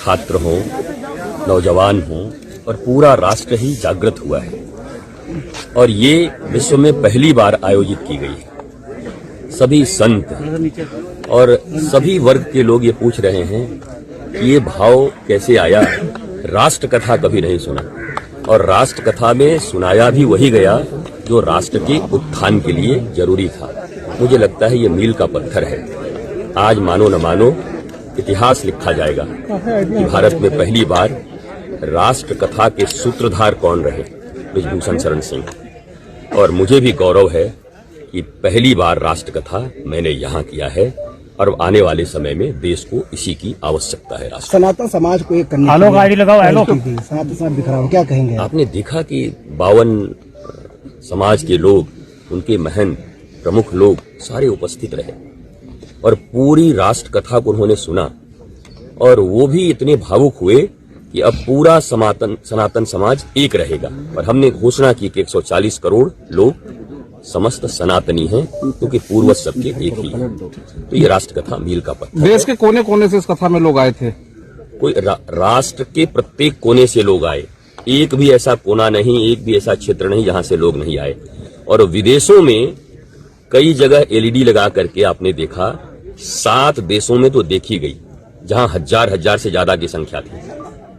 छात्र हों, नौजवान हों और पूरा राष्ट्र ही जागृत हुआ है और ये विश्व में पहली बार आयोजित की गई है। सभी संत और सभी वर्ग के लोग ये पूछ रहे हैं कि ये भाव कैसे आया। राष्ट्र कथा कभी नहीं सुना और राष्ट्र कथा में सुनाया भी वही गया जो राष्ट्र के उत्थान के लिए जरूरी था। मुझे लगता है ये मील का पत्थर है। आज मानो न मानो इतिहास लिखा जाएगा कि भारत में पहली बार राष्ट्र कथा के सूत्रधार कौन रहे, ब्रिजभूषण शरण सिंह। और मुझे भी गौरव है कि पहली बार राष्ट्र कथा मैंने यहाँ किया है और आने वाले समय में देश को इसी की आवश्यकता है। राष्ट्र सनातन समाज को एक करने सनातन समाज बिखरा हो, क्या कहेंगे? आपने देखा कि 52 समाज के लोग, उनके महंत प्रमुख लोग सारे उपस्थित रहे और पूरी राष्ट्र कथा को उन्होंने सुना और वो भी इतने भावुक हुए कि अब पूरा सनातन समाज एक रहेगा। और हमने घोषणा की कि 140 करोड़ लोग समस्त सनातनी हैं क्योंकि पूर्वज सबके एक ही हैं। तो ये राष्ट्र कथा मील का पत्थर। देश के कोने कोने से इस कथा में लोग आए थे। कोई राष्ट्र के प्रत्येक कोने से लोग आए। एक भी ऐसा कोना नहीं, एक भी ऐसा क्षेत्र नहीं जहां से लोग नहीं आए। और विदेशों में कई जगह एलईडी लगा करके आपने देखा, 7 देशों में तो देखी गई जहां हजार से ज्यादा की संख्या थी।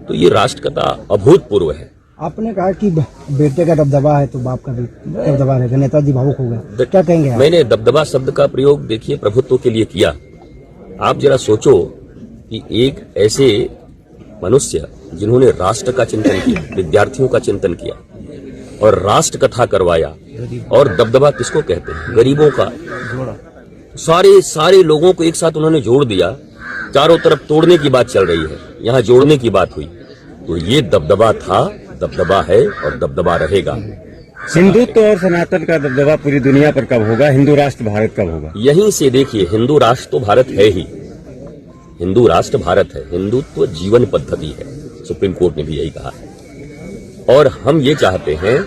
तो ये राष्ट्र कथा अभूतपूर्व है। आपने कहा कि बेटे का दबदबा है तो बाप का भी दबदबा रहेगा, नेताजी भावुक हो गए, क्या कहेंगे आप? मैंने दबदबा शब्द का प्रयोग देखिए प्रभुत्व के लिए किया। आप जरा सोचो कि एक ऐसे मनुष्य जिन्होंने राष्ट्र का चिंतन किया, विद्यार्थियों का चिंतन किया और राष्ट्र कथा करवाया, और दबदबा किसको कहते हैं? गरीबों का। सारे लोगों को एक साथ उन्होंने जोड़ दिया। चारों तरफ तोड़ने की बात चल रही है, यहाँ जोड़ने की बात हुई। तो ये दबदबा था, दबदबा है और दबदबा रहेगा। हिंदुत्व और सनातन का दबदबा पूरी दुनिया पर कब होगा? हिंदू राष्ट्र भारत कब होगा? यहीं से देखिए, हिंदू राष्ट्र तो भारत है ही। हिंदू राष्ट्र भारत है। हिंदुत्व जीवन पद्धति है, सुप्रीम कोर्ट ने भी यही कहा है। और हम ये चाहते हैं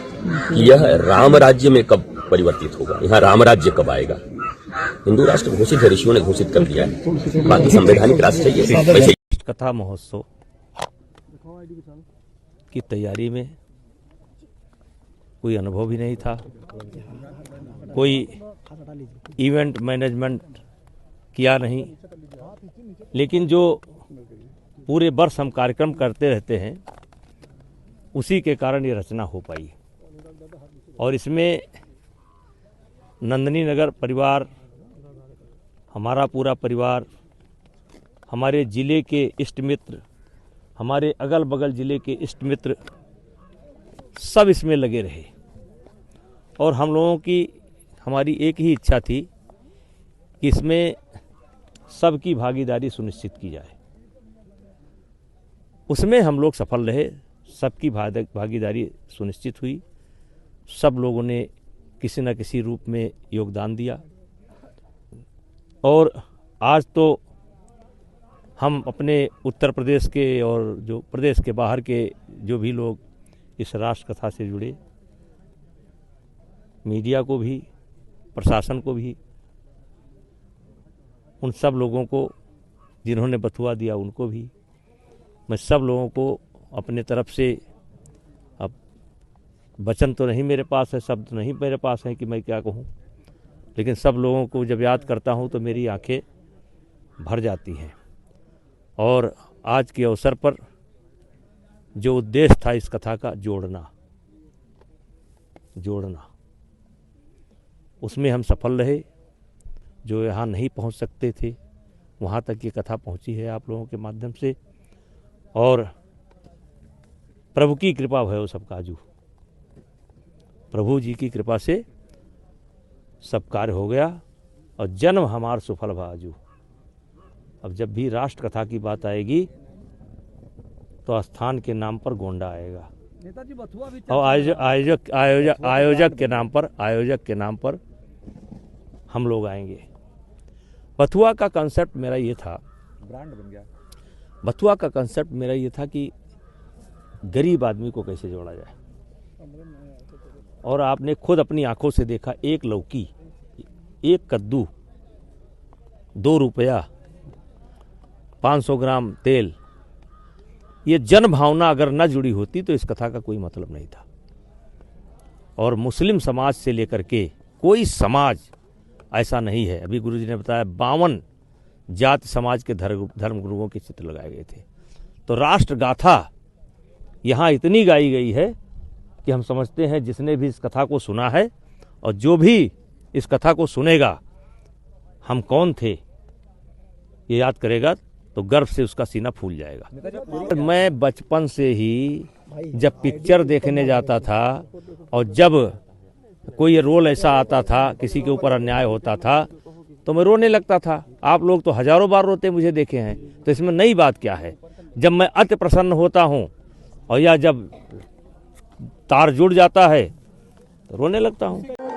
कि यह राम राज्य में कब परिवर्तित होगा, यहाँ राम राज्य कब आएगा। हिंदू राष्ट्र घोषित है, ऋषियों ने घोषित कर दिया है, बाकी संवैधानिक राष्ट्र चाहिए। वैसे कथा महोत्सव की तैयारी में कोई अनुभव भी नहीं था, कोई इवेंट मैनेजमेंट किया नहीं, लेकिन जो पूरे वर्ष हम कार्यक्रम करते रहते हैं उसी के कारण ये रचना हो पाई। और इसमें नंदनी नगर परिवार, हमारा पूरा परिवार, हमारे ज़िले के इष्ट मित्र, हमारे अगल बगल ज़िले के इष्ट मित्र सब इसमें लगे रहे। और हम लोगों की, हमारी एक ही इच्छा थी कि इसमें सबकी भागीदारी सुनिश्चित की जाए। उसमें हम लोग सफल रहे, सबकी भागीदारी सुनिश्चित हुई। सब लोगों ने किसी न किसी रूप में योगदान दिया। और आज तो हम अपने उत्तर प्रदेश के और जो प्रदेश के बाहर के जो भी लोग इस राष्ट्र कथा से जुड़े, मीडिया को भी, प्रशासन को भी, उन सब लोगों को जिन्होंने बथुआ दिया उनको भी, मैं सब लोगों को अपने तरफ से, अब वचन तो नहीं मेरे पास है, शब्द नहीं मेरे पास है कि मैं क्या कहूँ, लेकिन सब लोगों को जब याद करता हूँ तो मेरी आंखें भर जाती हैं। और आज के अवसर पर जो उद्देश्य था इस कथा का, जोड़ना, उसमें हम सफल रहे। जो यहाँ नहीं पहुँच सकते थे वहाँ तक ये कथा पहुँची है आप लोगों के माध्यम से। और प्रभु की कृपा भयो सब काजू, प्रभु जी की कृपा से सब कार्य हो गया और जन्म हमार सुफल भाजू। अब जब भी राष्ट्र कथा की बात आएगी तो स्थान के नाम पर गोंडा आएगा और आयोजक के नाम पर हम लोग आएंगे। बथुआ का कंसेप्ट मेरा ये था, ब्रांड बन गया। बथुआ का कंसेप्ट मेरा ये था कि गरीब आदमी को कैसे जोड़ा जाए। और आपने खुद अपनी आंखों से देखा, एक लौकी, एक कद्दू, 2 रुपया, 500 ग्राम तेल, ये जन भावना अगर न जुड़ी होती तो इस कथा का कोई मतलब नहीं था। और मुस्लिम समाज से लेकर के कोई समाज ऐसा नहीं है। अभी गुरुजी ने बताया 52 जाति समाज के धर्म गुरुओं के चित्र लगाए गए थे। तो राष्ट्र गाथा यहाँ इतनी गाई गई है कि हम समझते हैं जिसने भी इस कथा को सुना है और जो भी इस कथा को सुनेगा, हम कौन थे ये याद करेगा तो गर्व से उसका सीना फूल जाएगा। मैं बचपन से ही जब पिक्चर देखने जाता था और जब कोई रोल ऐसा आता था, किसी के ऊपर अन्याय होता था, तो मैं रोने लगता था। आप लोग तो हजारों बार रोते मुझे देखे हैं, तो इसमें नई बात क्या है। जब मैं अति प्रसन्न होता हूँ और या जब तार जुड़ जाता है तो रोने लगता हूँ।